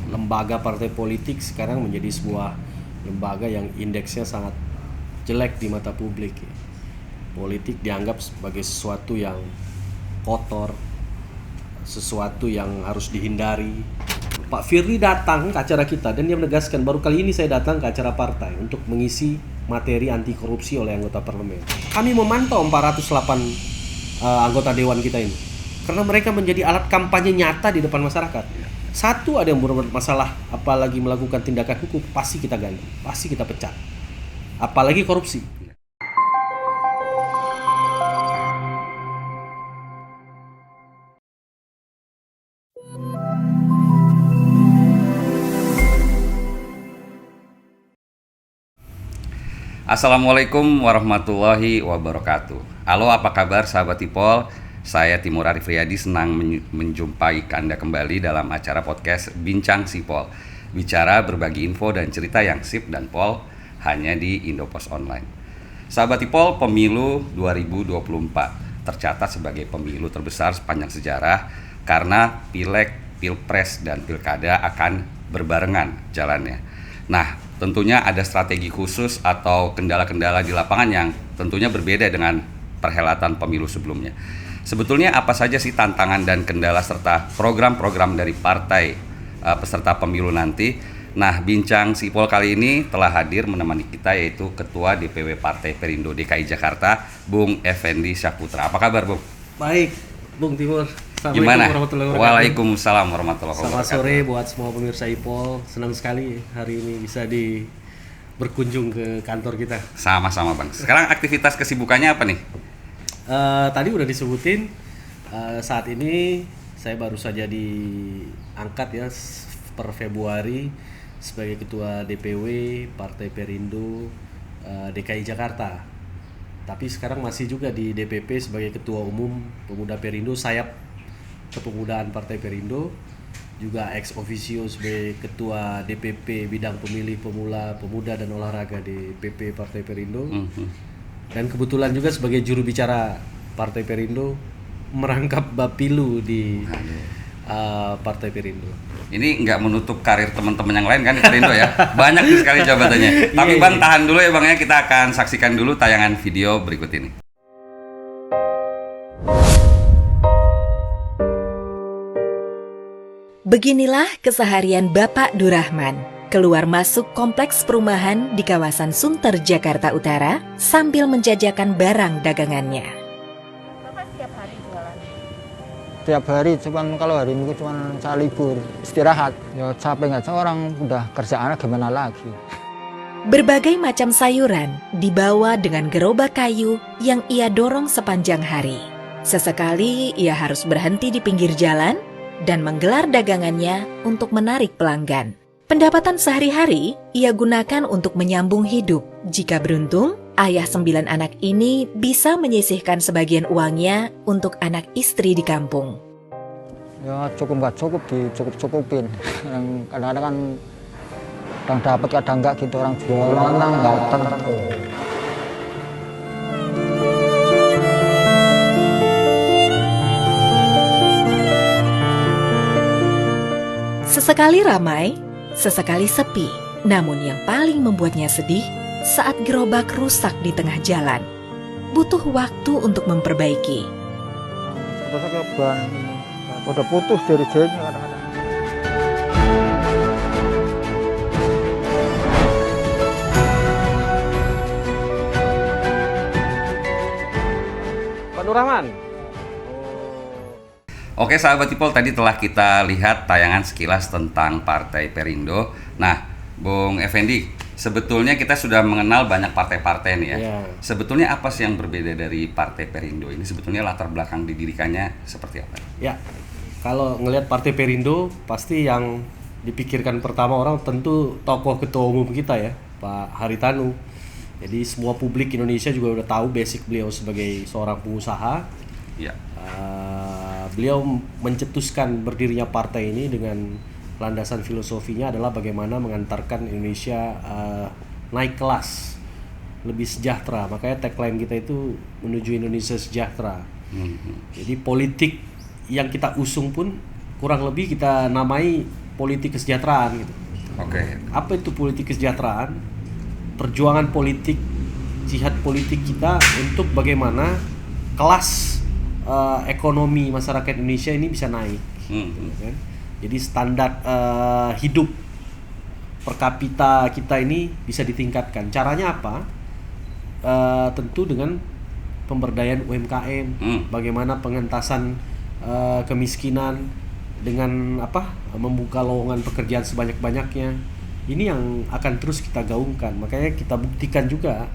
lembaga partai politik sekarang menjadi sebuah lembaga yang indeksnya sangat jelek di mata publik ya. Politik dianggap sebagai sesuatu yang kotor, sesuatu yang harus dihindari. Pak Firly datang ke acara kita dan dia menegaskan, baru kali ini saya datang ke acara partai untuk mengisi materi anti korupsi oleh anggota parlemen. Kami memantau 408 anggota dewan kita ini karena mereka menjadi alat kampanye nyata di depan masyarakat. Satu ada yang berbuat masalah, apalagi melakukan tindakan hukum, pasti kita ganti, pasti kita pecat. Apalagi korupsi. Assalamualaikum warahmatullahi wabarakatuh. Halo, apa kabar sahabat Tipol? Saya Timur Arif Riyadi, senang menjumpai Anda kembali dalam acara podcast Bincang Sipol. Bicara berbagi info dan cerita yang sip dan pol hanya di Indopos Online. Sahabat Tipol, pemilu 2024 tercatat sebagai pemilu terbesar sepanjang sejarah karena pileg, pilpres, dan pilkada akan berbarengan jalannya. Nah, tentunya ada strategi khusus atau kendala-kendala di lapangan yang tentunya berbeda dengan perhelatan pemilu sebelumnya. Sebetulnya apa saja sih tantangan dan kendala serta program-program dari partai peserta pemilu nanti? Nah, Bincang Sipol kali ini telah hadir menemani kita yaitu Ketua DPW Partai Perindo DKI Jakarta, Bung Effendi Syahputra. Apa kabar, Bung? Baik, Bung Timur. Gimana? Waalaikumsalam warahmatullahi wabarakatuh. Selamat sore buat semua pemirsa Ipol. Senang sekali hari ini bisa berkunjung ke kantor kita. Sama-sama, Bang. Sekarang aktivitas kesibukannya apa nih? Tadi udah disebutin, saat ini saya baru saja diangkat ya per Februari sebagai Ketua DPW Partai Perindo DKI Jakarta. Tapi sekarang masih juga di DPP sebagai Ketua Umum Pemuda Perindo, sayap kepemudaan Partai Perindo, juga ex officio sebagai Ketua DPP Bidang Pemilih Pemula, Pemuda dan Olahraga DPP Partai Perindo. Dan kebetulan juga sebagai juru bicara Partai Perindo merangkap Bapilu di Partai Perindo. Ini nggak menutup karir teman-teman yang lain kan di Perindo ya. Banyak sekali jabatannya. Tapi Bang tahan dulu ya Bang ya, kita akan saksikan dulu tayangan video berikut ini. Beginilah keseharian Bapak Durrahman, keluar masuk kompleks perumahan di kawasan Sunter, Jakarta Utara, sambil menjajakan barang dagangannya. Bapak setiap hari jualan? Tiap hari, cuman kalau hari Minggu cuman saya libur, istirahat. Ya capek nggak, orang udah kerjaannya gimana lagi. Berbagai macam sayuran dibawa dengan gerobak kayu yang ia dorong sepanjang hari. Sesekali ia harus berhenti di pinggir jalan dan menggelar dagangannya untuk menarik pelanggan. Pendapatan sehari-hari ia gunakan untuk menyambung hidup. Jika beruntung, ayah 9 anak ini bisa menyisihkan sebagian uangnya untuk anak istri di kampung. Ya cukup nggak cukup, dicukup-cukupin. Yang kadang-kadang kan kadang dapat kadang nggak gitu, orang jualan nggak tentu. Sesekali ramai, sesekali sepi. Namun yang paling membuatnya sedih saat gerobak rusak di tengah jalan. Butuh waktu untuk memperbaiki. Terus ban udah putus dari jahitnya kadang-kadang. Pak Durrahman. Oke sahabat Tipol, tadi telah kita lihat tayangan sekilas tentang Partai Perindo. Nah, Bung Effendi, sebetulnya kita sudah mengenal banyak partai-partai nih ya. Sebetulnya apa sih yang berbeda dari Partai Perindo ini? Sebetulnya latar belakang didirikannya seperti apa? Ya, kalau ngelihat Partai Perindo pasti yang dipikirkan pertama orang tentu tokoh ketua umum kita ya, Pak Haritanu. Jadi semua publik Indonesia juga udah tahu basic beliau sebagai seorang pengusaha. Ya. Beliau mencetuskan berdirinya partai ini dengan landasan filosofinya adalah bagaimana mengantarkan Indonesia naik kelas, lebih sejahtera. Makanya tagline kita itu menuju Indonesia sejahtera. Jadi politik yang kita usung pun kurang lebih kita namai politik kesejahteraan gitu. Oke. Apa itu politik kesejahteraan? Perjuangan politik, jihad politik kita untuk bagaimana kelas ekonomi masyarakat Indonesia ini bisa naik. Kan? Jadi standar hidup per kapita kita ini bisa ditingkatkan. Caranya apa? Tentu dengan pemberdayaan UMKM, bagaimana pengentasan kemiskinan dengan membuka lowongan pekerjaan sebanyak-banyaknya. Ini yang akan terus kita gaungkan. Makanya kita buktikan juga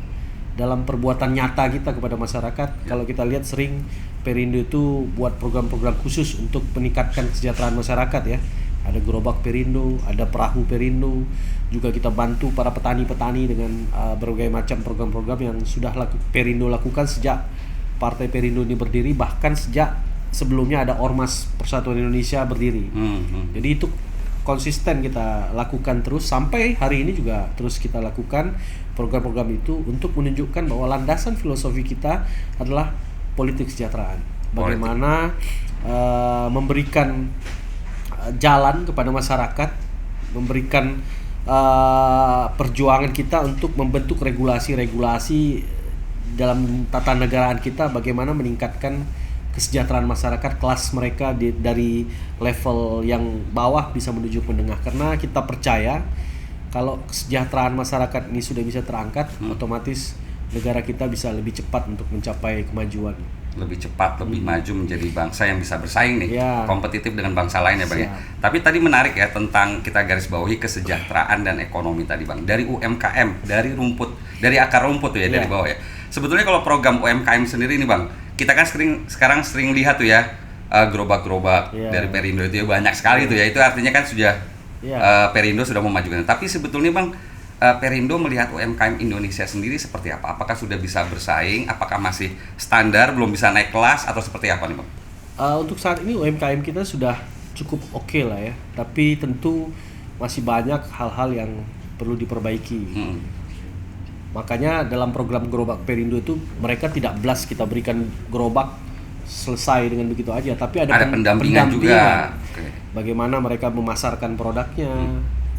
dalam perbuatan nyata kita kepada masyarakat. Kalau kita lihat sering Perindo itu buat program-program khusus untuk meningkatkan kesejahteraan masyarakat ya. Ada gerobak Perindo, ada perahu Perindo. Juga kita bantu para petani-petani dengan berbagai macam program-program yang sudah Perindo lakukan sejak Partai Perindo ini berdiri, bahkan sejak sebelumnya ada Ormas Persatuan Indonesia berdiri. Jadi itu konsisten kita lakukan terus sampai hari ini juga terus kita lakukan program-program itu untuk menunjukkan bahwa landasan filosofi kita adalah politik kesejahteraan. Bagaimana memberikan jalan kepada masyarakat, memberikan perjuangan kita untuk membentuk regulasi-regulasi dalam tata negaraan kita, bagaimana meningkatkan kesejahteraan masyarakat, kelas mereka dari level yang bawah bisa menuju menengah. Karena kita percaya kalau kesejahteraan masyarakat ini sudah bisa terangkat, otomatis negara kita bisa lebih cepat untuk mencapai kemajuan. Lebih cepat, lebih maju menjadi bangsa yang bisa bersaing nih, Ya. kompetitif dengan bangsa lain ya Bang ya. Tapi tadi menarik ya tentang kita garis bawahi kesejahteraan dan ekonomi tadi Bang. Dari UMKM, dari rumput, dari akar rumput tuh ya, dari bawah ya. Sebetulnya kalau program UMKM sendiri nih Bang, kita kan sekarang sering lihat tuh ya gerobak-gerobak dari Perindo itu ya banyak sekali tuh ya. Itu artinya kan sudah Perindo sudah memajukan. Tapi sebetulnya Bang, Perindo melihat UMKM Indonesia sendiri seperti apa? Apakah sudah bisa bersaing? Apakah masih standar, belum bisa naik kelas atau seperti apa nih Bang? Untuk saat ini UMKM kita sudah cukup oke lah ya. Tapi tentu masih banyak hal-hal yang perlu diperbaiki. Makanya dalam program gerobak Perindo itu mereka tidak blast kita berikan gerobak selesai dengan begitu aja, tapi ada pendampingan juga. Bagaimana mereka memasarkan produknya,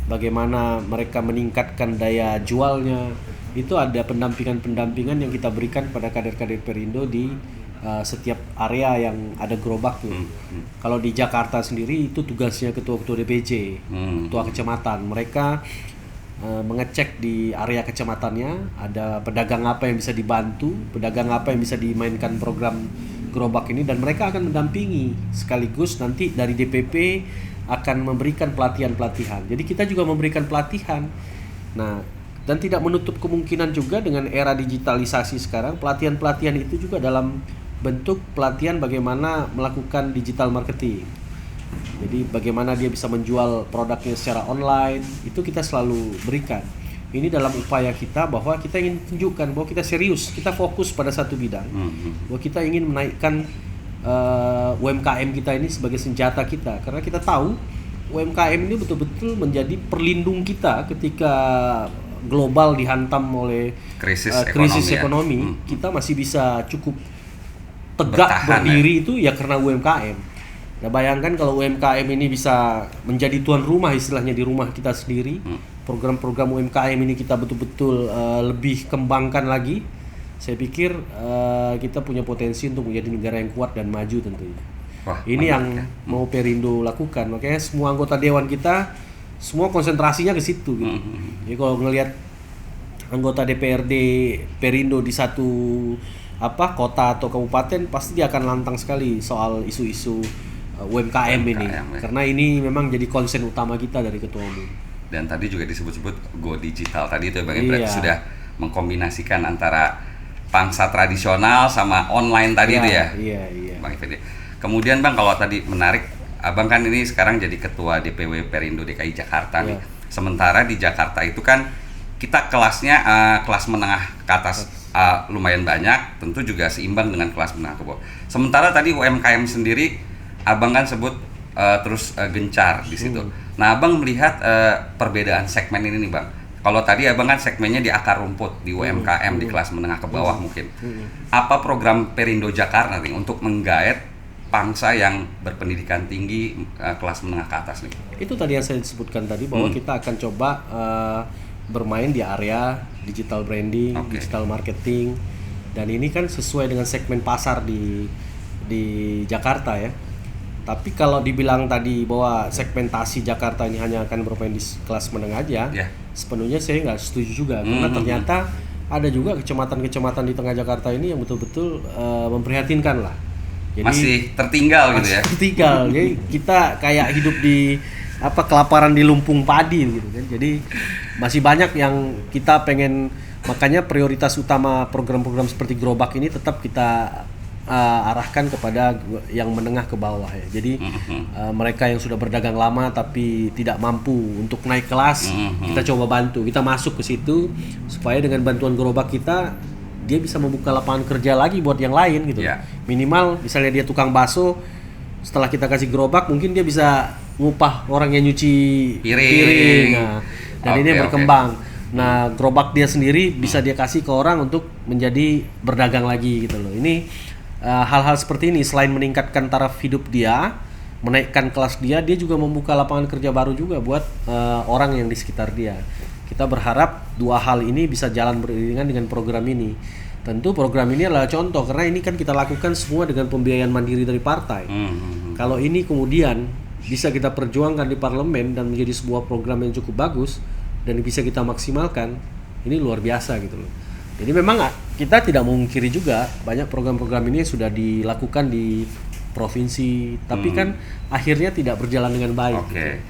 bagaimana mereka meningkatkan daya jualnya, itu ada pendampingan yang kita berikan pada kader-kader Perindo di setiap area yang ada gerobaknya. Kalau di Jakarta sendiri itu tugasnya ketua-ketua DPC, ketua kecamatan. Mereka mengecek di area kecamatannya ada pedagang apa yang bisa dibantu, pedagang apa yang bisa dimainkan program gerobak ini, dan mereka akan mendampingi sekaligus nanti dari DPP akan memberikan pelatihan-pelatihan. Jadi kita juga memberikan pelatihan. Nah, dan tidak menutup kemungkinan juga dengan era digitalisasi sekarang, pelatihan-pelatihan itu juga dalam bentuk pelatihan bagaimana melakukan digital marketing. Jadi bagaimana dia bisa menjual produknya secara online, itu kita selalu berikan. Ini dalam upaya kita bahwa kita ingin tunjukkan bahwa kita serius, kita fokus pada satu bidang, bahwa kita ingin menaikkan UMKM kita ini sebagai senjata kita, karena kita tahu UMKM ini betul-betul menjadi perlindung kita ketika global dihantam oleh krisis ekonomi. Kita masih bisa cukup tegak berdiri itu ya karena UMKM. Nah, bayangkan kalau UMKM ini bisa menjadi tuan rumah istilahnya di rumah kita sendiri, program-program UMKM ini kita betul-betul lebih kembangkan lagi. Saya pikir kita punya potensi untuk menjadi negara yang kuat dan maju tentunya. Ini yang mau Perindo lakukan. Makanya semua anggota dewan kita semua konsentrasinya ke situ gitu. Jadi kalau ngelihat anggota DPRD Perindo di satu kota atau kabupaten, pasti dia akan lantang sekali soal isu-isu UMKM ini. Karena ini memang jadi konsen utama kita dari ketua umum. Dan tadi juga disebut-sebut go digital tadi itu Bang, berarti sudah mengkombinasikan antara pangsa tradisional sama online tadi itu ya. Iya. Bang Effendi. Kemudian Bang, kalau tadi menarik, Abang kan ini sekarang jadi ketua DPW Perindo DKI Jakarta nih. Sementara di Jakarta itu kan kita kelasnya kelas menengah ke atas lumayan banyak, tentu juga seimbang dengan kelas menengah ke bawah. Sementara tadi UMKM sendiri Abang kan sebut terus gencar di situ. Nah, Abang melihat perbedaan segmen ini nih Bang. Kalau tadi Abang kan segmennya di akar rumput, di UMKM, di kelas menengah ke bawah mungkin. Apa program Perindo Jakarta nih untuk menggaet pangsa yang berpendidikan tinggi, kelas menengah ke atas nih? Itu tadi yang saya sebutkan tadi, bahwa kita akan coba bermain di area digital branding, digital marketing, dan ini kan sesuai dengan segmen pasar di Jakarta ya. Tapi kalau dibilang tadi bahwa segmentasi Jakarta ini hanya akan bermain di kelas menengah aja, sepenuhnya saya nggak setuju juga, karena ternyata ada juga kecamatan-kecamatan di tengah Jakarta ini yang betul-betul memprihatinkan lah. Jadi, masih tertinggal gitu ya. Tertinggal. Jadi kita kayak hidup di kelaparan di lumpung padi gitu kan. Jadi masih banyak yang kita pengen, makanya prioritas utama program-program seperti Gerobak ini tetap kita arahkan kepada yang menengah ke bawah ya. Jadi mereka yang sudah berdagang lama tapi tidak mampu untuk naik kelas, kita coba bantu, kita masuk ke situ supaya dengan bantuan Gerobak kita, dia bisa membuka lapangan kerja lagi buat yang lain gitu. Minimal misalnya dia tukang bakso, setelah kita kasih Gerobak mungkin dia bisa ngupah orang yang nyuci piring. Nah, dan ini berkembang. Nah, Gerobak dia sendiri bisa dia kasih ke orang untuk menjadi berdagang lagi gitu loh. Ini hal-hal seperti ini selain meningkatkan taraf hidup dia, menaikkan kelas dia juga membuka lapangan kerja baru juga buat orang yang di sekitar dia. Kita berharap dua hal ini bisa jalan beriringan dengan program ini. Tentu program ini adalah contoh, karena ini kan kita lakukan semua dengan pembiayaan mandiri dari partai. Kalau ini kemudian bisa kita perjuangkan di parlemen dan menjadi sebuah program yang cukup bagus dan bisa kita maksimalkan, ini luar biasa gitu loh. Jadi memang kita tidak memungkiri juga banyak program-program ini sudah dilakukan di provinsi, tapi kan akhirnya tidak berjalan dengan baik. Gitu.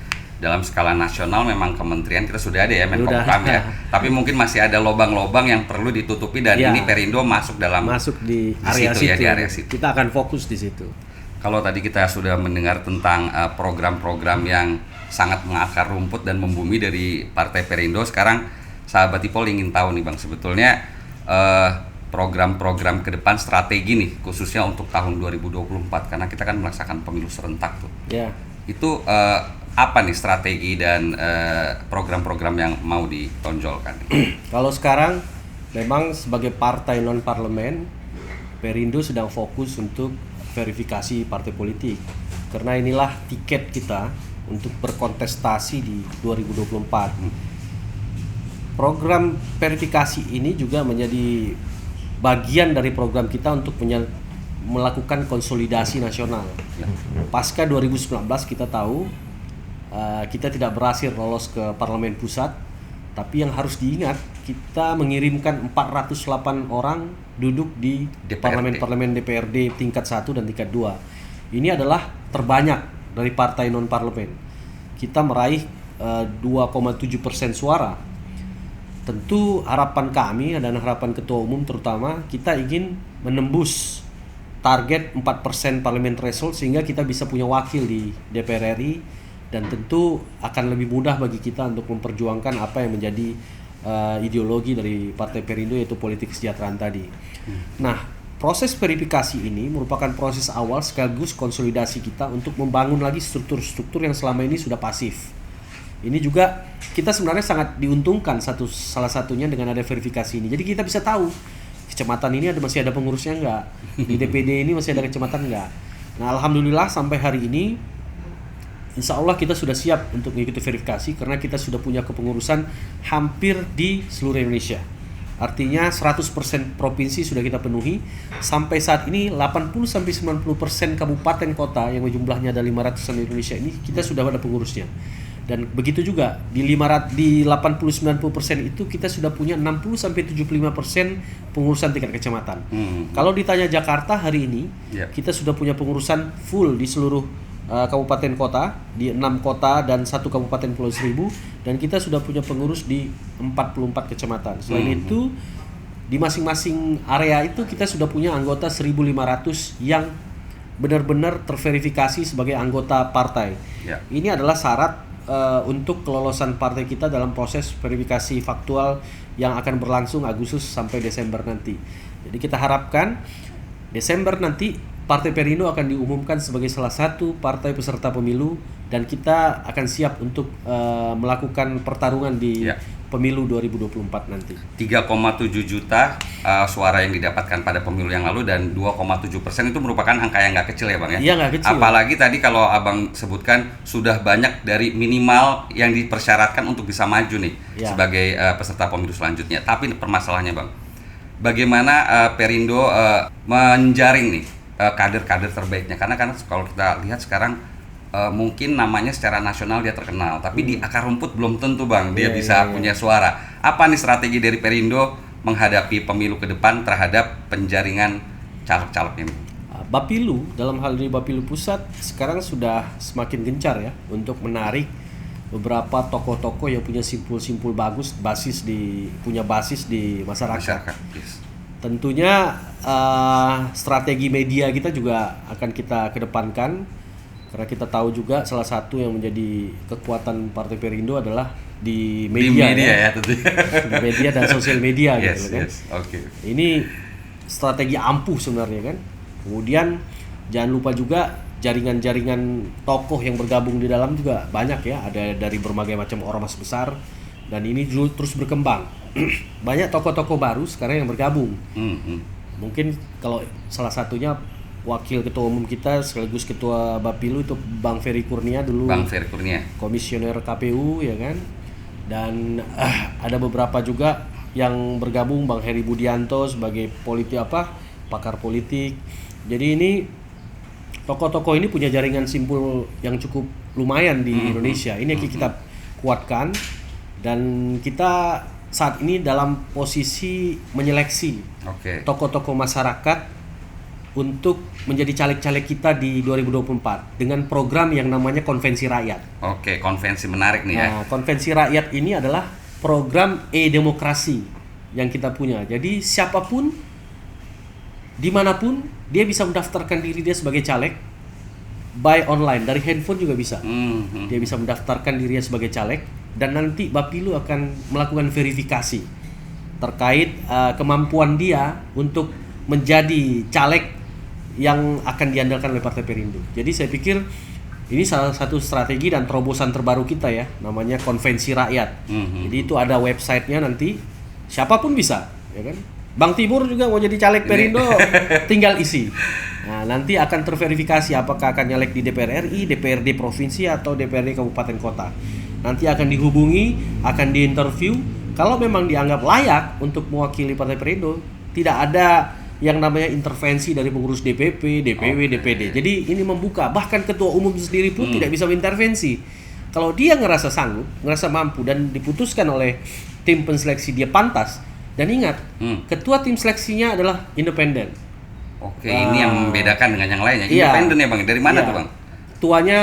Dalam skala nasional memang kementerian kita sudah ada ya, Menpopam ya. Tapi mungkin masih ada lobang-lobang yang perlu ditutupi, dan ini Perindo masuk di area situ. Ya, di area situ. Kita akan fokus di situ. Kalau tadi kita sudah mendengar tentang program-program yang sangat mengakar rumput dan membumi dari Partai Perindo, sekarang sahabat Ipol ingin tahu nih Bang, sebetulnya program-program ke depan strategi nih khususnya untuk tahun 2024, karena kita kan melaksanakan pemilu serentak tuh. Itu apa nih strategi dan program-program yang mau ditonjolkan? Kalau sekarang memang sebagai partai non parlemen, Perindo sedang fokus untuk verifikasi partai politik, karena inilah tiket kita untuk berkontestasi di 2024. Program verifikasi ini juga menjadi bagian dari program kita untuk melakukan konsolidasi nasional. Pasca 2019 kita tahu kita tidak berhasil lolos ke parlemen pusat, tapi yang harus diingat, kita mengirimkan 408 orang duduk di parlemen DPRD tingkat 1 dan tingkat 2. Ini adalah terbanyak dari partai non parlemen. Kita meraih 2,7% suara. Tentu harapan kami dan harapan ketua umum terutama, kita ingin menembus target 4% parliament threshold sehingga kita bisa punya wakil di DPR RI, dan tentu akan lebih mudah bagi kita untuk memperjuangkan apa yang menjadi ideologi dari Partai Perindo, yaitu politik kesejahteraan tadi. Nah, proses verifikasi ini merupakan proses awal sekaligus konsolidasi kita untuk membangun lagi struktur-struktur yang selama ini sudah pasif. Ini juga kita sebenarnya sangat diuntungkan salah satunya dengan ada verifikasi ini. Jadi kita bisa tahu kecamatan ini masih ada pengurusnya enggak, di DPD ini masih ada kecamatan enggak. Nah, alhamdulillah sampai hari ini insya Allah kita sudah siap untuk mengikuti verifikasi, karena kita sudah punya kepengurusan hampir di seluruh Indonesia. Artinya 100% provinsi sudah kita penuhi. Sampai saat ini 80-90% kabupaten kota yang jumlahnya ada 500-an di Indonesia ini kita sudah ada pengurusnya. Dan begitu juga di 80-90% itu kita sudah punya 60-75% pengurusan tingkat kecamatan. Kalau ditanya Jakarta hari ini, kita sudah punya pengurusan full di seluruh kabupaten kota, di 6 kota dan 1 kabupaten Pulau Seribu, dan kita sudah punya pengurus di 44 kecamatan. Selain itu, di masing-masing area itu kita sudah punya anggota 1.500 yang benar-benar terverifikasi sebagai anggota partai. Ini adalah syarat untuk kelolosan partai kita dalam proses verifikasi faktual yang akan berlangsung Agustus sampai Desember nanti. Jadi kita harapkan Desember nanti Partai Perindo akan diumumkan sebagai salah satu partai peserta pemilu, dan kita akan siap untuk melakukan pertarungan di pemilu 2024 nanti. 3,7 juta suara yang didapatkan pada pemilu yang lalu dan 2,7% itu merupakan angka yang nggak kecil ya Bang ya? Iya, nggak kecil. Apalagi tadi kalau Abang sebutkan sudah banyak dari minimal yang dipersyaratkan untuk bisa maju nih sebagai peserta pemilu selanjutnya. Tapi permasalahannya Bang, bagaimana Perindo menjaring nih kader-kader terbaiknya? Karena kalau kita lihat sekarang mungkin namanya secara nasional dia terkenal, tapi di akar rumput belum tentu Bang dia bisa punya suara. Apa nih strategi dari Perindo menghadapi pemilu ke depan terhadap penjaringan caleg-caleg ini? Bapilu, dalam hal ini Bapilu Pusat sekarang sudah semakin gencar ya untuk menarik beberapa tokoh-tokoh yang punya simpul-simpul bagus, punya basis di masyarakat. Yes. Tentunya strategi media kita juga akan kita kedepankan. Karena kita tahu juga salah satu yang menjadi kekuatan Partai Perindo adalah di media ya tentunya. Di media dan sosial media gitu kan. Okay. Ini strategi ampuh sebenarnya kan. Kemudian jangan lupa juga jaringan-jaringan tokoh yang bergabung di dalam juga banyak ya. Ada dari berbagai macam ormas besar dan ini terus berkembang. Banyak tokoh-tokoh baru sekarang yang bergabung. Mungkin kalau salah satunya Wakil Ketua Umum kita sekaligus Ketua Bapilu itu Bang Ferry Kurnia dulu. Bang Ferry Kurnia. Komisioner KPU ya kan. Dan ada beberapa juga yang bergabung, Bang Heri Budianto sebagai pakar politik. Jadi ini tokoh-tokoh ini punya jaringan simpul yang cukup lumayan di Indonesia. Ini yang kita kuatkan dan kita saat ini dalam posisi menyeleksi tokoh-tokoh masyarakat untuk menjadi caleg-caleg kita di 2024 dengan program yang namanya Konvensi Rakyat. Oke, konvensi menarik nih ya. Nah, Konvensi Rakyat ini adalah program e-demokrasi yang kita punya. Jadi siapapun, dimanapun, dia bisa mendaftarkan diri dia sebagai caleg by online, dari handphone juga bisa. Dia bisa mendaftarkan dirinya sebagai caleg dan nanti Bapilu akan melakukan verifikasi terkait kemampuan dia untuk menjadi caleg yang akan diandalkan oleh Partai Perindo. Jadi saya pikir ini salah satu strategi dan terobosan terbaru kita ya, namanya Konvensi Rakyat. Jadi itu ada websitenya nanti, siapapun bisa, ya kan? Bang Timur juga mau jadi caleg Perindo, tinggal isi. Nah, nanti akan terverifikasi apakah akan nyalek di DPR RI, DPRD provinsi atau DPRD kabupaten kota. Nanti akan dihubungi, akan diinterview. Kalau memang dianggap layak untuk mewakili Partai Perindo, tidak ada yang namanya intervensi dari pengurus DPP, DPW, DPD. Jadi ini membuka, bahkan ketua umum sendiri pun tidak bisa mengintervensi. Kalau dia ngerasa sanggup, ngerasa mampu dan diputuskan oleh tim penseleksi dia pantas, dan ingat, ketua tim seleksinya adalah independen. Oke, ini yang membedakan dengan yang lainnya. Independen ya Bang, dari mana tuh Bang? Tuannya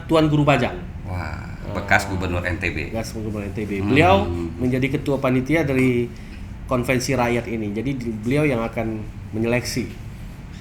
Tuan Guru Bajang. Wah, bekas Gubernur NTB. Bekas Gubernur NTB. Beliau menjadi ketua panitia dari Konvensi Rakyat ini. Jadi beliau yang akan menyeleksi.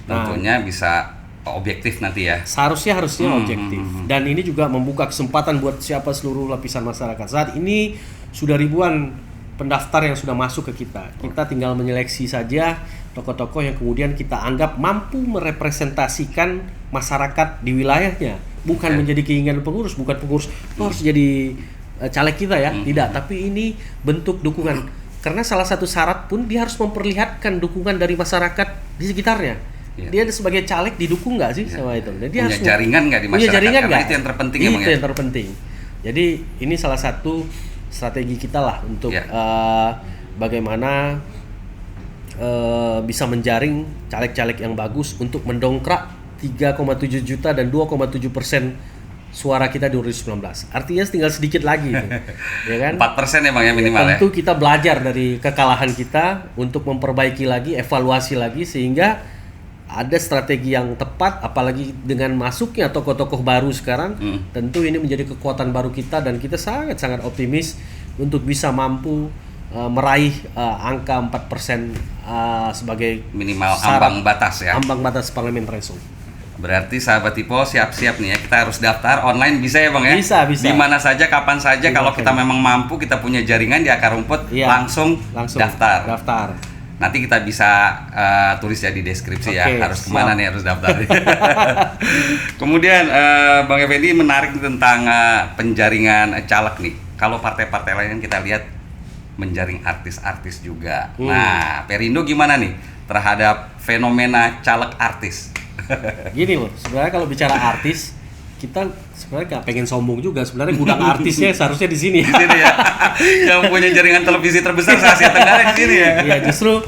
Tentunya bisa objektif nanti ya. Harusnya objektif. Dan ini juga membuka kesempatan buat seluruh lapisan masyarakat. Saat ini sudah ribuan pendaftar yang sudah masuk ke kita. Kita tinggal menyeleksi saja tokoh-tokoh yang kemudian kita anggap mampu merepresentasikan masyarakat di wilayahnya. Bukan menjadi keinginan pengurus, bukan pengurus harus jadi caleg kita ya. Tidak, tapi ini bentuk dukungan. Karena salah satu syarat pun dia harus memperlihatkan dukungan dari masyarakat di sekitarnya. Dia sebagai caleg didukung nggak sih sama itu? Dan dia punya jaringan nggak di masyarakat? Jaringan karena itu yang terpenting ya Bang. Itu yang terpenting. Jadi ini salah satu strategi kita lah untuk bagaimana bisa menjaring caleg-caleg yang bagus untuk mendongkrak 3,7 juta dan 2,7% suara kita di 2019. Artinya tinggal sedikit lagi tuh, ya kan? 4% ya Bang ya minimal. Tentu kita belajar dari kekalahan kita untuk memperbaiki lagi, evaluasi lagi sehingga ada strategi yang tepat, apalagi dengan masuknya tokoh-tokoh baru sekarang. Tentu ini menjadi kekuatan baru kita dan kita sangat-sangat optimis untuk bisa mampu meraih angka 4% sebagai minimal ambang batas ya. Ambang batas parlemen threshold. Berarti sahabat Tipo siap-siap nih ya, kita harus daftar online bisa ya Bang ya? Bisa. Di mana saja, kapan saja, kalau kita memang mampu, kita punya jaringan di akar rumput, langsung daftar. Nanti kita bisa tulis ya di deskripsi ya, Oke, harus kemana siap. nih harus daftar. Kemudian Bang Effendi menarik tentang penjaringan caleg nih. Kalau partai-partai lain kita lihat menjaring artis-artis juga. Nah, Perindo gimana nih terhadap fenomena caleg artis? Gini loh, sebenarnya kalau bicara artis, kita sebenarnya nggak pengen sombong juga. Sebenarnya gudang artisnya seharusnya di sini. Di sini ya. Yang punya jaringan televisi terbesar se Asia Tenggara di sini ya. Iya, justru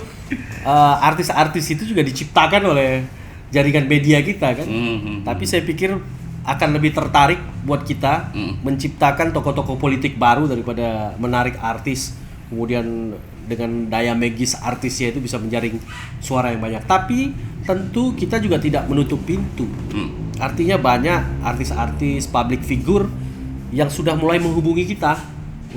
artis-artis itu juga diciptakan oleh jaringan media kita kan. Tapi saya pikir akan lebih tertarik buat kita menciptakan tokoh-tokoh politik baru daripada menarik artis. Kemudian dengan daya magis artisnya itu bisa menjaring suara yang banyak. Tapi tentu kita juga tidak menutup pintu. Artinya banyak artis-artis, public figure yang sudah mulai menghubungi kita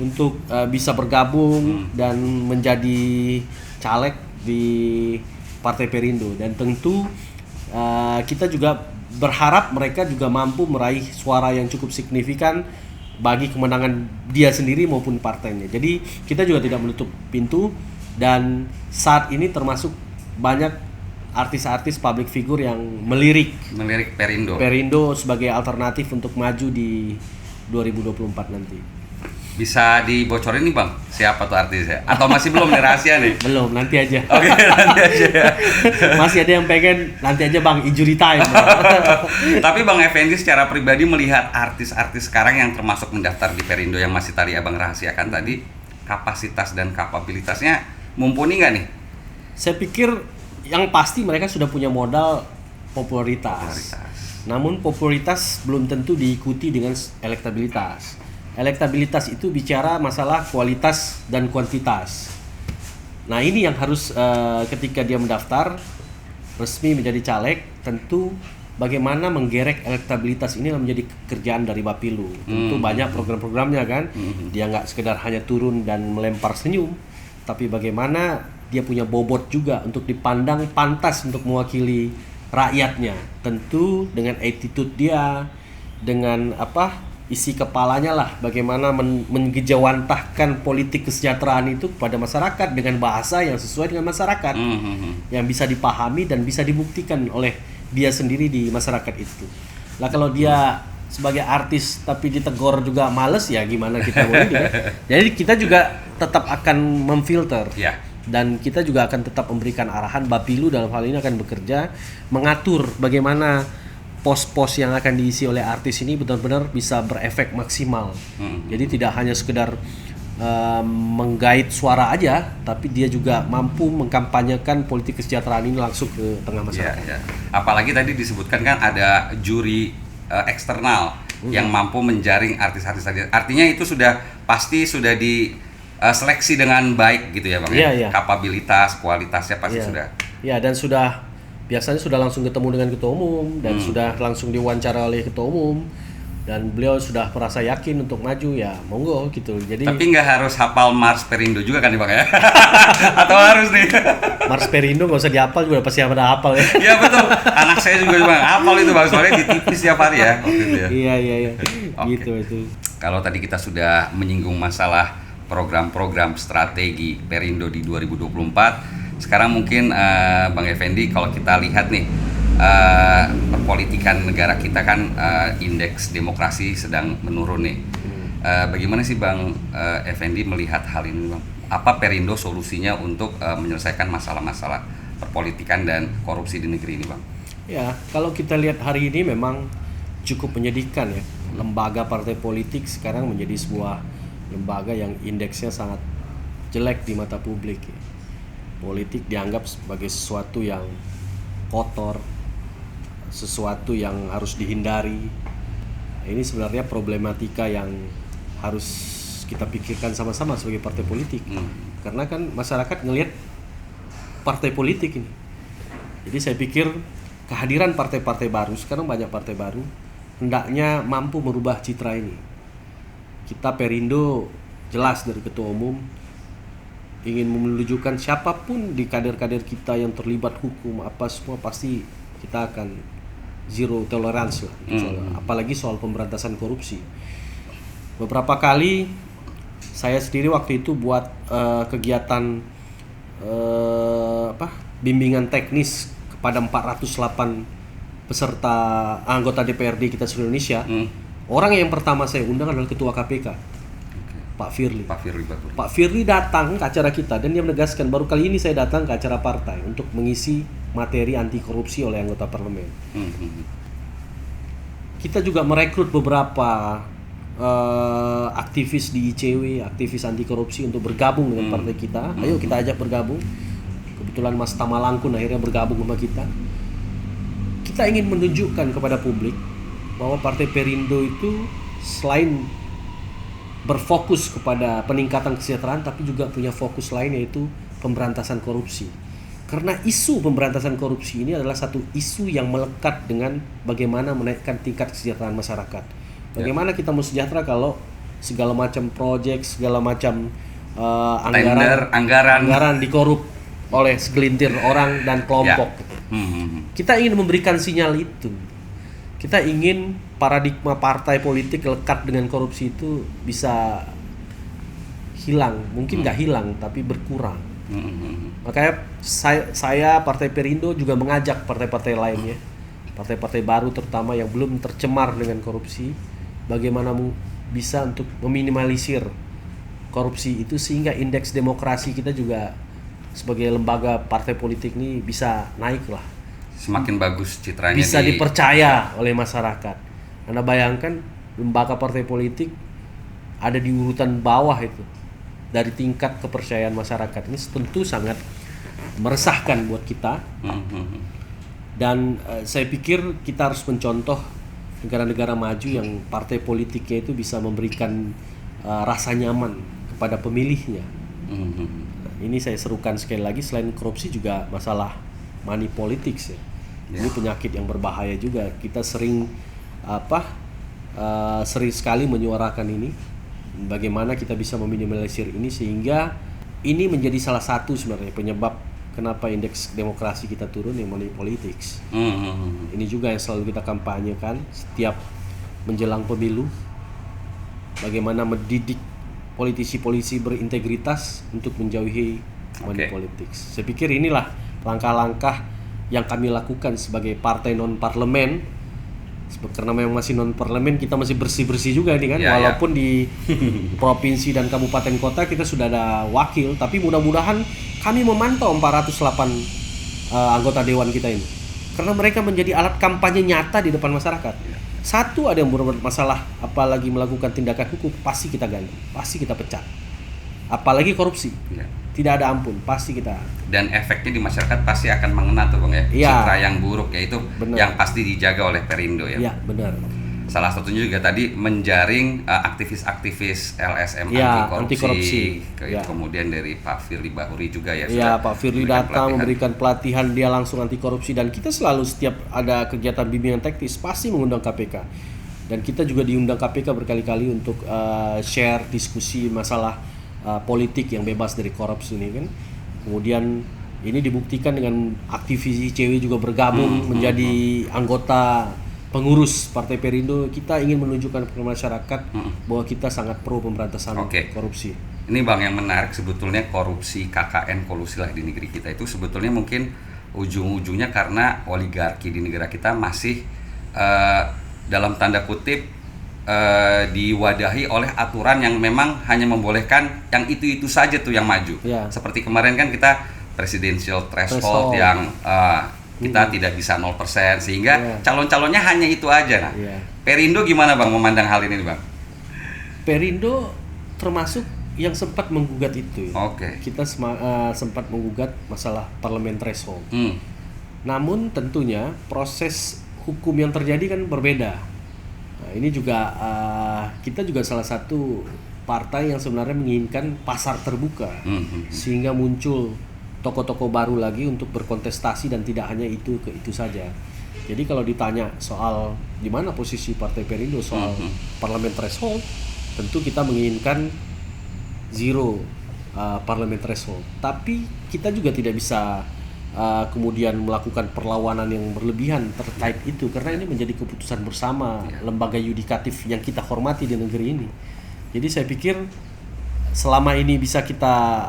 untuk bisa bergabung dan menjadi caleg di Partai Perindo. Dan tentu kita juga berharap mereka juga mampu meraih suara yang cukup signifikan bagi kemenangan dia sendiri maupun partainya. Jadi kita juga tidak menutup pintu, dan saat ini termasuk banyak artis-artis public figure yang melirik Perindo sebagai alternatif untuk maju di 2024 nanti. Bisa dibocorin nih Bang, siapa tuh artisnya? Atau masih belum nih, rahasia nih? Belum, nanti aja. Oke, nanti aja ya. Masih ada yang pengen, nanti aja Bang, injury time. Tapi Bang Effendi secara pribadi melihat artis-artis sekarang yang termasuk mendaftar di Perindo yang masih tadi Abang rahasiakan tadi, kapasitas dan kapabilitasnya mumpuni nggak nih? Saya pikir yang pasti mereka sudah punya modal popularitas. Namun popularitas belum tentu diikuti dengan elektabilitas. Elektabilitas itu bicara masalah kualitas dan kuantitas. Nah ini yang harus ketika dia mendaftar resmi menjadi caleg, tentu bagaimana menggerek elektabilitas ini menjadi kerjaan dari Bapilu. Tentu banyak program-programnya kan. Dia nggak sekedar hanya turun dan melempar senyum, tapi bagaimana dia punya bobot juga untuk dipandang pantas untuk mewakili rakyatnya. Tentu dengan attitude dia, dengan isi kepalanya lah, bagaimana menggejawantahkan politik kesejahteraan itu kepada masyarakat dengan bahasa yang sesuai dengan masyarakat, yang bisa dipahami dan bisa dibuktikan oleh dia sendiri di masyarakat itu. Lah kalau dia sebagai artis tapi ditegur juga males, ya gimana kita mau ini ya. Jadi kita juga tetap akan memfilter. Dan kita juga akan tetap memberikan arahan. Bapilu dalam hal ini akan bekerja mengatur bagaimana pos-pos yang akan diisi oleh artis ini benar-benar bisa berefek maksimal. Jadi tidak hanya sekedar menggait suara aja, tapi dia juga mampu mengkampanyekan politik kesejahteraan ini langsung ke tengah masyarakat. Apalagi tadi disebutkan kan ada juri eksternal yang mampu menjaring artis-artis tadi. Artinya itu pasti sudah diseleksi dengan baik gitu ya Bang. Kapabilitas, kualitasnya pasti sudah. Ya, dan biasanya sudah langsung ketemu dengan ketua umum dan sudah langsung diwawancara oleh ketua umum, dan beliau sudah merasa yakin untuk maju, ya monggo gitu. Jadi tapi nggak harus hafal Mars Perindo juga kan nih Bang ya? Atau harus nih? Mars Perindo nggak usah dihafal juga, pasti pada hafal ya. Iya betul, anak saya juga Bang hafal itu Bang, soalnya di TV setiap hari ya waktu itu ya. Iya. Gitu itu. Kalau tadi kita sudah menyinggung masalah program-program strategi Perindo di 2024, sekarang mungkin Bang Effendi kalau kita lihat nih perpolitikan negara kita kan indeks demokrasi sedang menurun nih. Bagaimana sih Bang Effendi melihat hal ini Bang? Apa Perindo solusinya untuk menyelesaikan masalah-masalah perpolitikan dan korupsi di negeri ini Bang? Ya, kalau kita lihat hari ini memang cukup menyedihkan ya. Lembaga partai politik sekarang menjadi sebuah lembaga yang indeksnya sangat jelek di mata publik ya. Politik dianggap sebagai sesuatu yang kotor, sesuatu yang harus dihindari. Ini sebenarnya problematika yang harus kita pikirkan sama-sama sebagai partai politik. Karena kan masyarakat ngelihat partai politik ini. Jadi saya pikir kehadiran partai-partai baru, sekarang banyak partai baru, hendaknya mampu merubah citra ini. Kita Perindo jelas dari ketua umum ingin menunjukkan siapapun di kader-kader kita yang terlibat hukum apa semua, pasti kita akan zero tolerance lah, apalagi soal pemberantasan korupsi. Beberapa kali saya sendiri waktu itu buat kegiatan bimbingan teknis kepada 408 peserta anggota DPRD kita seluruh Indonesia. Orang yang pertama saya undang adalah Ketua KPK, Pak Firly. Pak Firly datang ke acara kita dan dia menegaskan, baru kali ini saya datang ke acara partai untuk mengisi materi anti korupsi oleh anggota parlemen. Kita juga merekrut beberapa aktivis di ICW, aktivis anti korupsi untuk bergabung dengan partai kita. Ayo kita ajak bergabung. Kebetulan Mas Tamalangkun akhirnya bergabung sama kita. Kita ingin menunjukkan kepada publik bahwa Partai Perindo itu selain berfokus kepada peningkatan kesejahteraan, tapi juga punya fokus lain, yaitu pemberantasan korupsi. Karena isu pemberantasan korupsi ini adalah satu isu yang melekat dengan bagaimana menaikkan tingkat kesejahteraan masyarakat. Bagaimana kita mau sejahtera kalau segala macam proyek, segala macam anggaran dikorup oleh segelintir orang dan kelompok. Kita ingin memberikan sinyal itu. Kita ingin paradigma partai politik lekat dengan korupsi itu bisa hilang. Mungkin nggak hilang, tapi berkurang. Makanya saya Partai Perindo juga mengajak partai-partai lainnya, partai-partai baru terutama yang belum tercemar dengan korupsi, bagaimana bisa untuk meminimalisir korupsi itu sehingga indeks demokrasi kita juga sebagai lembaga partai politik ini bisa naik lah. Semakin bagus citranya. Bisa dipercaya oleh masyarakat. Anda bayangkan lembaga partai politik ada di urutan bawah itu dari tingkat kepercayaan masyarakat. Ini tentu sangat meresahkan buat kita. Dan saya pikir kita harus mencontoh negara-negara maju yang partai politiknya itu bisa memberikan rasa nyaman kepada pemilihnya. Ini saya serukan sekali lagi, selain korupsi juga masalah money politics ya. Ini penyakit yang berbahaya juga. Kita sering sering sekali menyuarakan ini. Bagaimana kita bisa meminimalisir ini sehingga ini menjadi salah satu sebenarnya penyebab kenapa indeks demokrasi kita turun, yang money politics. Ini juga yang selalu kita kampanyekan setiap menjelang pemilu. Bagaimana mendidik politisi-politisi berintegritas untuk menjauhi money politics. Saya pikir inilah langkah-langkah yang kami lakukan sebagai partai non-parlemen. Karena memang masih non-parlemen, kita masih bersih-bersih juga nih kan. Walaupun di provinsi dan kabupaten kota kita sudah ada wakil, tapi mudah-mudahan kami memantau 408 anggota dewan kita ini. Karena mereka menjadi alat kampanye nyata di depan masyarakat. Satu ada yang berbuat masalah, apalagi melakukan tindakan hukum, pasti kita ganti, pasti kita pecat. Apalagi korupsi, tidak ada ampun, pasti kita. Dan efeknya di masyarakat pasti akan mengena tuh Bang ya, citra yang buruk, yaitu yang pasti dijaga oleh Perindo ya. Iya benar. Salah satunya juga tadi menjaring aktivis-aktivis LSM anti korupsi. Kemudian dari Pak Firly Bahuri juga ya. Iya, Pak Firly datang memberikan pelatihan dia langsung anti korupsi, dan kita selalu setiap ada kegiatan bimbingan teknis pasti mengundang KPK. Dan kita juga diundang KPK berkali-kali untuk share diskusi masalah politik yang bebas dari korupsi ini kan. Kemudian ini dibuktikan dengan aktivis ICW juga bergabung menjadi anggota pengurus Partai Perindo. Kita ingin menunjukkan kepada masyarakat bahwa kita sangat pro pemberantasan korupsi. Ini Bang yang menarik sebetulnya, korupsi KKN, kolusi lah di negeri kita itu sebetulnya mungkin ujung-ujungnya karena oligarki di negara kita masih dalam tanda kutip diwadahi oleh aturan yang memang hanya membolehkan yang itu-itu saja tuh yang maju. Seperti kemarin kan kita presidential threshold yang kita tidak bisa 0% sehingga calon-calonnya hanya itu aja. Nah, Perindo gimana Bang memandang hal ini Bang? Perindo termasuk yang sempat menggugat itu. Kita sempat menggugat masalah parlemen threshold. Namun tentunya proses hukum yang terjadi kan berbeda. Nah, ini juga kita juga salah satu partai yang sebenarnya menginginkan pasar terbuka, sehingga muncul tokoh-tokoh baru lagi untuk berkontestasi dan tidak hanya itu saja. Jadi kalau ditanya soal di mana posisi Partai Perindo soal parlemen threshold, tentu kita menginginkan zero parlemen threshold. Tapi kita juga tidak bisa kemudian melakukan perlawanan yang berlebihan terkait itu, karena ini menjadi keputusan bersama lembaga yudikatif yang kita hormati di negeri ini. Jadi saya pikir selama ini bisa kita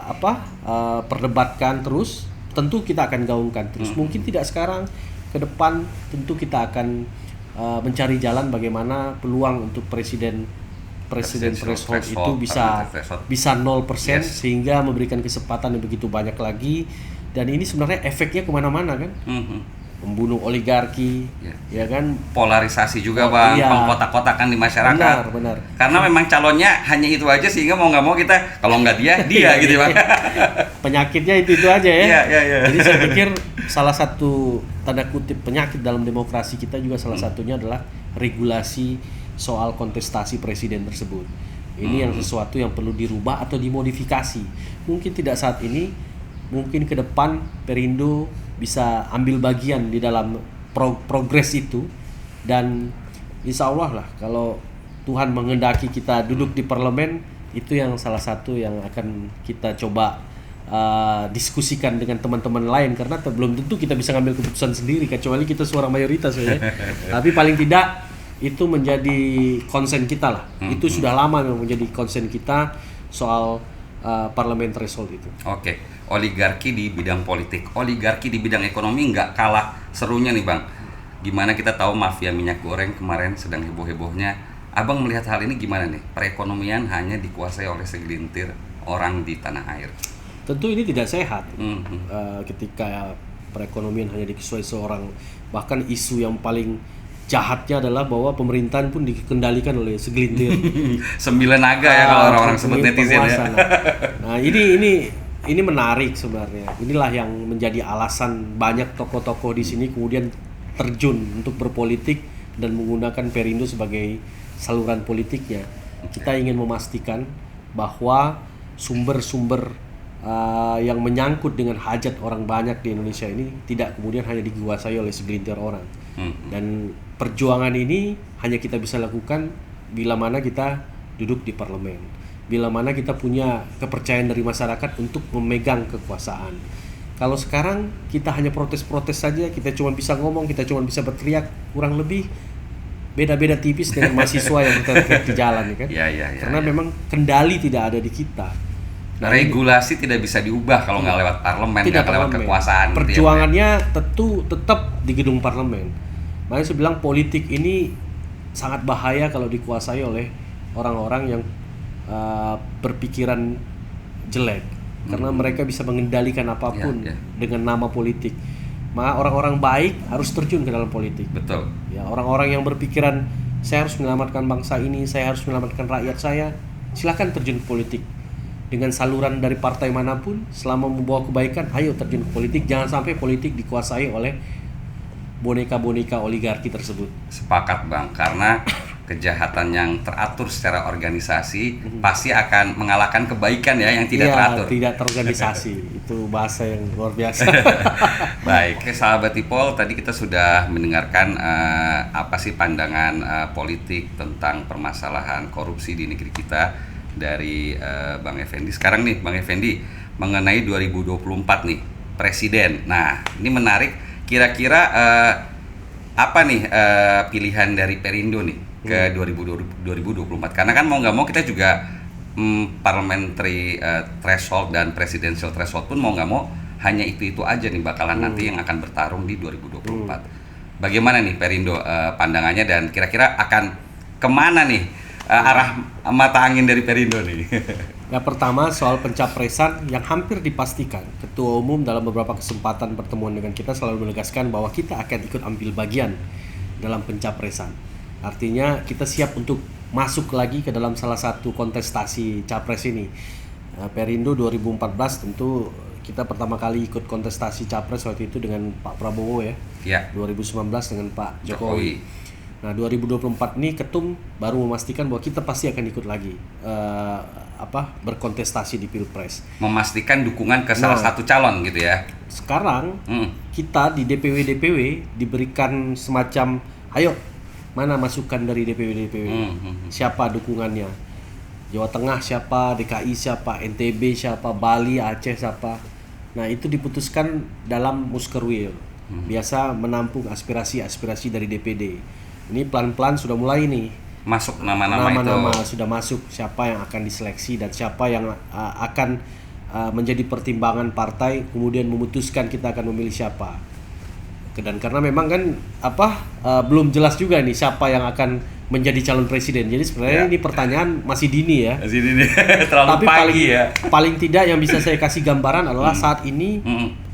perdebatkan terus, tentu kita akan gaungkan terus. Mungkin tidak sekarang, ke depan tentu kita akan mencari jalan bagaimana peluang untuk presiden threshold itu bisa 0%, sehingga memberikan kesempatan yang begitu banyak lagi. Dan ini sebenarnya efeknya kemana-mana kan, membunuh oligarki, ya kan, polarisasi juga Bang, pengkotak-kotakan di masyarakat. Benar. Karena memang calonnya hanya itu aja, sehingga mau nggak mau kita, kalau nggak dia gitu Bang. Penyakitnya itu aja ya. Iya. Jadi saya pikir salah satu tanda kutip penyakit dalam demokrasi kita juga salah satunya adalah regulasi soal kontestasi presiden tersebut. Ini yang sesuatu yang perlu dirubah atau dimodifikasi. Mungkin tidak saat ini, mungkin ke depan Perindo bisa ambil bagian di dalam progres itu, dan insya Allah lah kalau Tuhan menghendaki kita duduk di parlemen, itu yang salah satu yang akan kita coba diskusikan dengan teman-teman lain, karena belum tentu kita bisa ngambil keputusan sendiri kecuali kita suara mayoritas ya. Tapi paling tidak itu menjadi konsen kita lah. Itu sudah lama memang menjadi konsen kita soal parliament threshold itu. Oke. Oligarki di bidang politik, oligarki di bidang ekonomi nggak kalah serunya nih Bang. Gimana kita tahu mafia minyak goreng kemarin sedang heboh-hebohnya. Abang melihat hal ini gimana nih? Perekonomian hanya dikuasai oleh segelintir orang di tanah air. Tentu ini tidak sehat. Ketika perekonomian hanya dikuasai seorang, bahkan isu yang paling jahatnya adalah bahwa pemerintahan pun dikendalikan oleh segelintir 9 naga ya kalau orang-orang sebut netizen ya. Nah, ini menarik sebenarnya. Inilah yang menjadi alasan banyak tokoh-tokoh di sini kemudian terjun untuk berpolitik dan menggunakan Perindo sebagai saluran politiknya. Kita ingin memastikan bahwa sumber-sumber yang menyangkut dengan hajat orang banyak di Indonesia ini tidak kemudian hanya dikuasai oleh segelintir orang. Dan perjuangan ini hanya kita bisa lakukan bila mana kita duduk di parlemen, bila mana kita punya kepercayaan dari masyarakat untuk memegang kekuasaan. Kalau sekarang kita hanya protes-protes saja, kita cuma bisa ngomong, kita cuma bisa berteriak, kurang lebih beda-beda tipis dengan mahasiswa yang berteriak di jalan ya kan. Karena memang kendali tidak ada di kita. Nah, regulasi tidak bisa diubah kalau nggak lewat parlemen, nggak lewat kekuasaan. Perjuangannya tentu tetap di gedung parlemen. Makanya saya bilang politik ini sangat bahaya kalau dikuasai oleh orang-orang yang berpikiran jelek, karena mereka bisa mengendalikan apapun dengan nama politik. Maka orang-orang baik harus terjun ke dalam politik. Betul. Ya, orang-orang yang berpikiran saya harus menyelamatkan bangsa ini, saya harus menyelamatkan rakyat saya, silakan terjun ke politik. Dengan saluran dari partai manapun, selama membawa kebaikan, ayo terjun ke politik. Jangan sampai politik dikuasai oleh boneka-boneka oligarki tersebut. Sepakat Bang, karena kejahatan yang teratur secara organisasi pasti akan mengalahkan kebaikan ya yang tidak teratur. Tidak terorganisasi. Itu bahasa yang luar biasa. Baik, sahabat Ipol, tadi kita sudah mendengarkan apa sih pandangan politik tentang permasalahan korupsi di negeri kita dari Bang Effendi. Sekarang nih Bang Effendi, mengenai 2024 nih presiden. Nah, ini menarik. Kira-kira apa nih pilihan dari Perindo nih ke 2024? Karena kan mau nggak mau kita juga parliamentary threshold dan presidential threshold pun mau nggak mau hanya itu aja nih bakalan nanti yang akan bertarung di 2024. Bagaimana nih Perindo pandangannya, dan kira-kira akan kemana nih arah mata angin dari Perindo nih? Yang pertama soal pencapresan yang hampir dipastikan. Ketua Umum dalam beberapa kesempatan pertemuan dengan kita selalu menegaskan bahwa kita akan ikut ambil bagian dalam pencapresan. Artinya kita siap untuk masuk lagi ke dalam salah satu kontestasi capres ini. Perindo 2014 tentu kita pertama kali ikut kontestasi capres waktu itu dengan Pak Prabowo ya. 2019 dengan Pak Jokowi. Nah 2024 ini Ketum baru memastikan bahwa kita pasti akan ikut lagi berkontestasi di Pilpres. Memastikan dukungan ke salah satu calon gitu ya. Sekarang kita di DPW diberikan semacam, ayo mana masukan dari DPW siapa dukungannya, Jawa Tengah siapa, DKI siapa, NTB siapa, Bali, Aceh siapa. Nah itu diputuskan dalam Muskerwil, biasa menampung aspirasi-aspirasi dari DPD. Ini pelan-pelan sudah mulai nih masuk nama-nama itu. Nama-nama sudah masuk, siapa yang akan diseleksi dan siapa yang akan menjadi pertimbangan partai kemudian memutuskan kita akan memilih siapa. Dan karena memang kan belum jelas juga nih siapa yang akan menjadi calon presiden. Jadi sebenarnya ini pertanyaan masih dini ya. Masih dini. Terlalu Tapi pagi ya. paling tidak yang bisa saya kasih gambaran adalah saat ini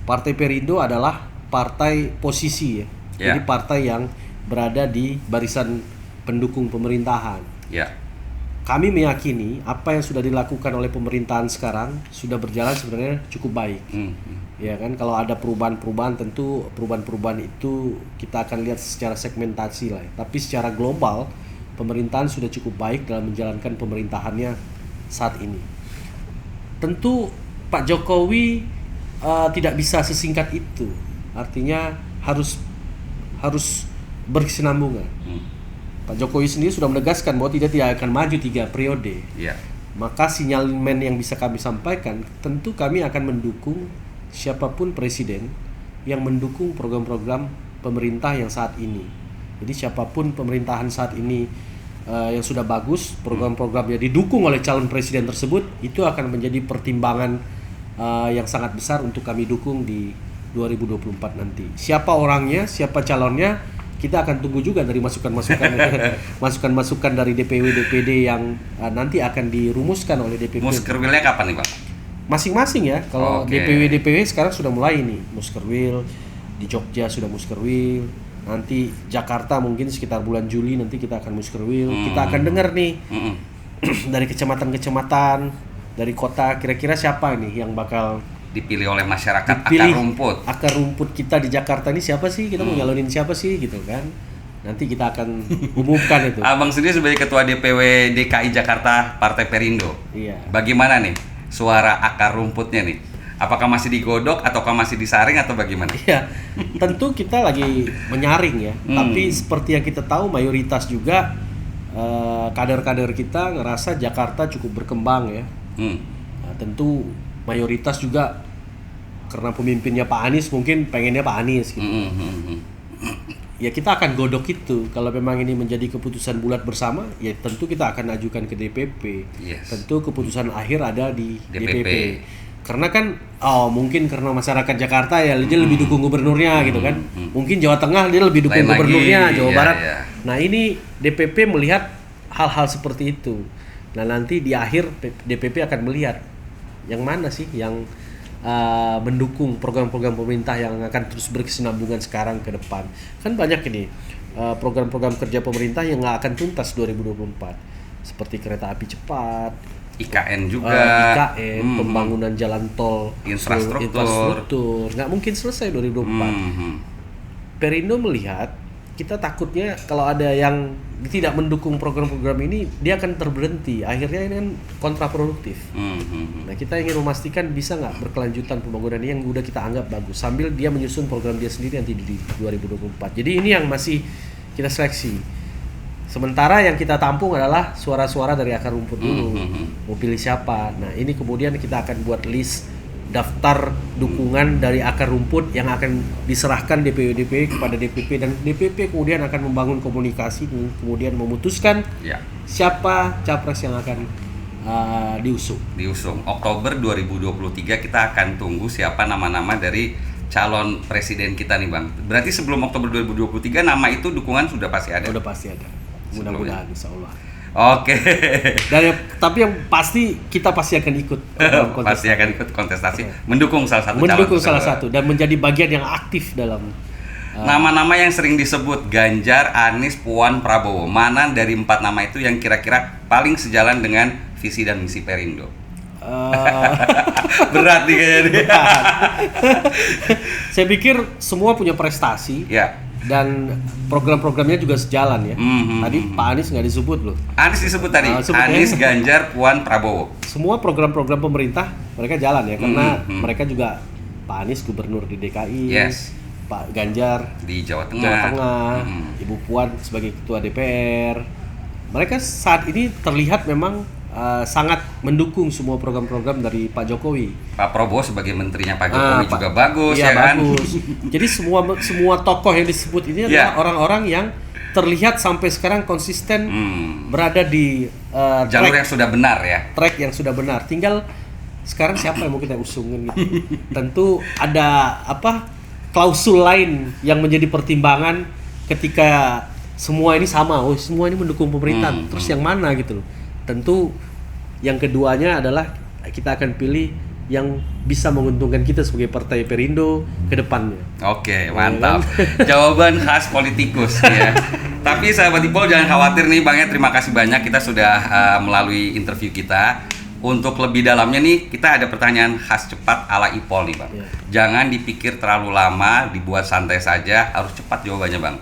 Partai Perindo adalah partai posisi ya. Jadi partai yang berada di barisan pendukung pemerintahan. Ya. Kami meyakini apa yang sudah dilakukan oleh pemerintahan sekarang sudah berjalan sebenarnya cukup baik. Ya kan, kalau ada perubahan-perubahan tentu perubahan-perubahan itu kita akan lihat secara segmentasi lah. Tapi secara global pemerintahan sudah cukup baik dalam menjalankan pemerintahannya saat ini. Tentu Pak Jokowi tidak bisa sesingkat itu. Artinya harus berkesinambungan. Pak Jokowi sendiri sudah menegaskan bahwa tidak akan maju 3 periode. Ya. Maka sinyalemen yang bisa kami sampaikan, tentu kami akan mendukung siapapun presiden yang mendukung program-program pemerintah yang saat ini. Jadi siapapun pemerintahan saat ini yang sudah bagus, program-programnya didukung oleh calon presiden tersebut, itu akan menjadi pertimbangan yang sangat besar untuk kami dukung di 2024 nanti. Siapa orangnya, siapa calonnya, kita akan tunggu juga dari masukan-masukan dari DPW DPD yang nanti akan dirumuskan oleh DPP. Muskerwilnya kapan nih, Pak? Masing-masing ya. Kalau DPW sekarang sudah mulai nih Muskerwil, di Jogja sudah Muskerwil, nanti Jakarta mungkin sekitar bulan Juli nanti kita akan Muskerwil. Kita akan dengar nih dari kecamatan-kecamatan, dari kota, kira-kira siapa nih yang bakal dipilih oleh masyarakat akar rumput kita di Jakarta ini siapa sih, kita mau nyalonin siapa sih gitu kan, nanti kita akan umumkan itu. Abang sendiri sebagai ketua DPW DKI Jakarta Partai Perindo, bagaimana nih suara akar rumputnya nih, apakah masih digodok ataukah masih disaring atau bagaimana? Iya, tentu kita lagi menyaring ya, tapi seperti yang kita tahu mayoritas juga kader-kader kita ngerasa Jakarta cukup berkembang ya. Nah, tentu mayoritas juga karena pemimpinnya Pak Anies mungkin pengennya Pak Anies gitu. Ya kita akan godok itu. Kalau memang ini menjadi keputusan bulat bersama, ya tentu kita akan ajukan ke DPP. Tentu keputusan akhir ada di DPP. Karena kan mungkin karena masyarakat Jakarta ya dia lebih dukung gubernurnya gitu kan. Mungkin Jawa Tengah dia lebih dukung gubernurnya, Jawa Barat. Nah, ini DPP melihat hal-hal seperti itu. Nah, nanti di akhir DPP akan melihat yang mana sih yang mendukung program-program pemerintah yang akan terus berkesinambungan sekarang ke depan. Kan banyak ini program-program kerja pemerintah yang nggak akan tuntas 2024, seperti kereta api cepat, IKN juga, pembangunan jalan tol, infrastruktur nggak mungkin selesai 2024. Perindo melihat kita takutnya kalau ada yang tidak mendukung program-program ini, dia akan terberhenti. Akhirnya ini kan kontraproduktif. Nah, kita ingin memastikan bisa nggak berkelanjutan pembangunan ini yang udah kita anggap bagus, sambil dia menyusun program dia sendiri nanti di 2024. Jadi ini yang masih kita seleksi. Sementara yang kita tampung adalah suara-suara dari akar rumput dulu. Mau pilih siapa? Nah, ini kemudian kita akan buat list daftar dukungan dari akar rumput yang akan diserahkan DPW kepada DPP, dan DPP kemudian akan membangun komunikasi kemudian memutuskan siapa capres yang akan diusung. Oktober 2023 kita akan tunggu siapa nama-nama dari calon presiden kita nih, Bang. Berarti sebelum Oktober 2023 nama itu dukungan sudah pasti ada. Sudah pasti ada. Mudah-mudahan insyaallah. Oke. Tapi yang pasti kita pasti akan ikut. Pasti akan ikut kontestasi, mendukung salah satu calon. Mendukung salah satu dan menjadi bagian yang aktif dalam nama-nama yang sering disebut Ganjar, Anies, Puan, Prabowo. Mana dari 4 nama itu yang kira-kira paling sejalan dengan visi dan misi Perindo? Berat nih kayaknya. Saya pikir semua punya prestasi. Dan program-programnya juga sejalan ya. Tadi Pak Anies nggak disebut loh. Anies disebut tadi. Anies, Ganjar, Puan, Prabowo. Semua program-program pemerintah mereka jalan ya, karena mereka juga Pak Anies gubernur di DKI, Pak Ganjar di Jawa Tengah, Ibu Puan sebagai ketua DPR. Mereka saat ini terlihat memang sangat mendukung semua program-program dari Pak Jokowi. Pak Prabowo sebagai menterinya Pak Jokowi juga bagus, ya kan? Bagus. Jadi semua tokoh yang disebut ini adalah orang-orang yang terlihat sampai sekarang konsisten berada di jalur yang sudah benar ya. track yang sudah benar. Tinggal sekarang siapa yang mau kita usungin gitu. Tentu ada klausul lain yang menjadi pertimbangan ketika semua ini sama, semua ini mendukung pemerintahan. Terus yang mana gitu loh. Tentu yang keduanya adalah kita akan pilih yang bisa menguntungkan kita sebagai Partai Perindo ke depannya. Oke, mantap. Jawaban khas politikus ya. Tapi sahabat Ipol jangan khawatir nih Bang ya, terima kasih banyak kita sudah melalui interview kita. Untuk lebih dalamnya nih, kita ada pertanyaan khas cepat ala Ipol nih Bang. Jangan dipikir terlalu lama, dibuat santai saja, harus cepat jawabannya Bang.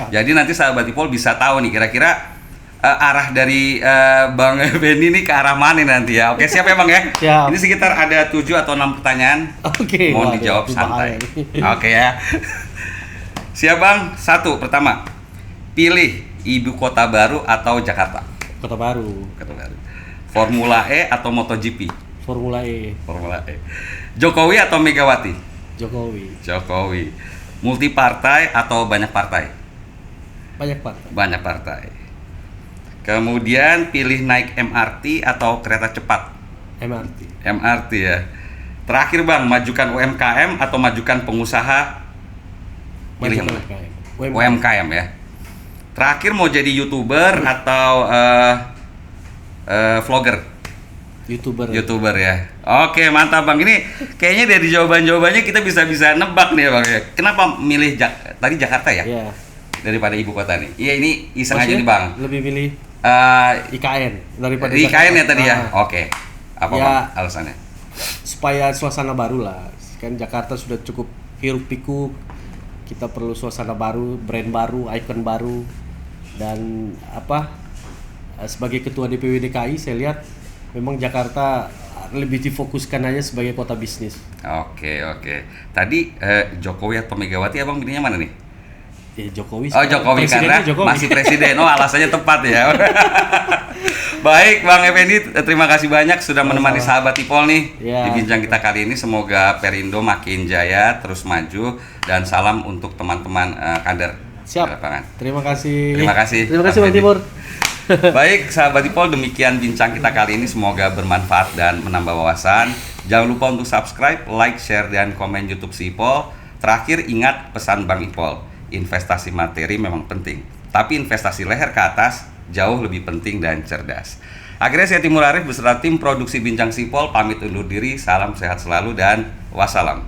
Jadi nanti sahabat Ipol bisa tahu nih kira-kira arah dari Bang Benny ini ke arah mana nanti ya. Oke, siap ya Bang ya? Siap. Ini sekitar ada 7 atau 6 pertanyaan. Oke. Mohon dijawab santai. Oke ya. Siap Bang. 1 pertama. Pilih ibu kota baru atau Jakarta? Kota Baru. Kota baru. Formula E atau MotoGP? Formula E. Formula E. Jokowi atau Megawati? Jokowi. Jokowi. Multi partai atau banyak partai? Banyak partai. Banyak partai. Kemudian pilih naik MRT atau kereta cepat? MRT. MRT ya. Terakhir Bang, majukan UMKM atau majukan pengusaha? Pilih yang mana? UMKM ya. Terakhir mau jadi YouTuber atau vlogger? YouTuber ya. Oke, mantap Bang. Ini kayaknya dari jawaban-jawabannya kita bisa nebak nih Bang ya. Kenapa milih tadi Jakarta ya? Iya. Daripada ibu kota nih. Iya, ini iseng aja nih Bang. Lebih pilih IKN daripada IKN ya tadi ya. Nah, Oke. Apa Ya. Bang alasannya? supaya suasana baru lah. Kan Jakarta sudah cukup hiruk pikuk. Kita perlu suasana baru, brand baru, ikon baru. Dan sebagai ketua DPW DKI saya lihat memang Jakarta lebih difokuskan aja sebagai kota bisnis. Oke. Tadi Jokowi atau Megawati Abang pilihnya mana nih? Jokowi. Oh, Jokowi karena Jokowi. masih presiden. Oh, alasannya tepat ya. Baik, Bang Effendi, terima kasih banyak sudah menemani sahabat Ipol nih di bincang kita kali ini. Semoga Perindo makin jaya, terus maju, dan salam untuk teman-teman kader. Siap. Terima kasih. Terima kasih. Terima kasih Bang Timur. Baik, sahabat Ipol, demikian bincang kita kali ini. Semoga bermanfaat dan menambah wawasan. Jangan lupa untuk subscribe, like, share, dan komen YouTube si Ipol. Terakhir, ingat pesan Bang Ipol. Investasi materi memang penting, tapi investasi leher ke atas jauh lebih penting dan cerdas. Akhirnya saya Timur Arif beserta tim produksi Bincang Sipol pamit undur diri. Salam sehat selalu dan wassalam.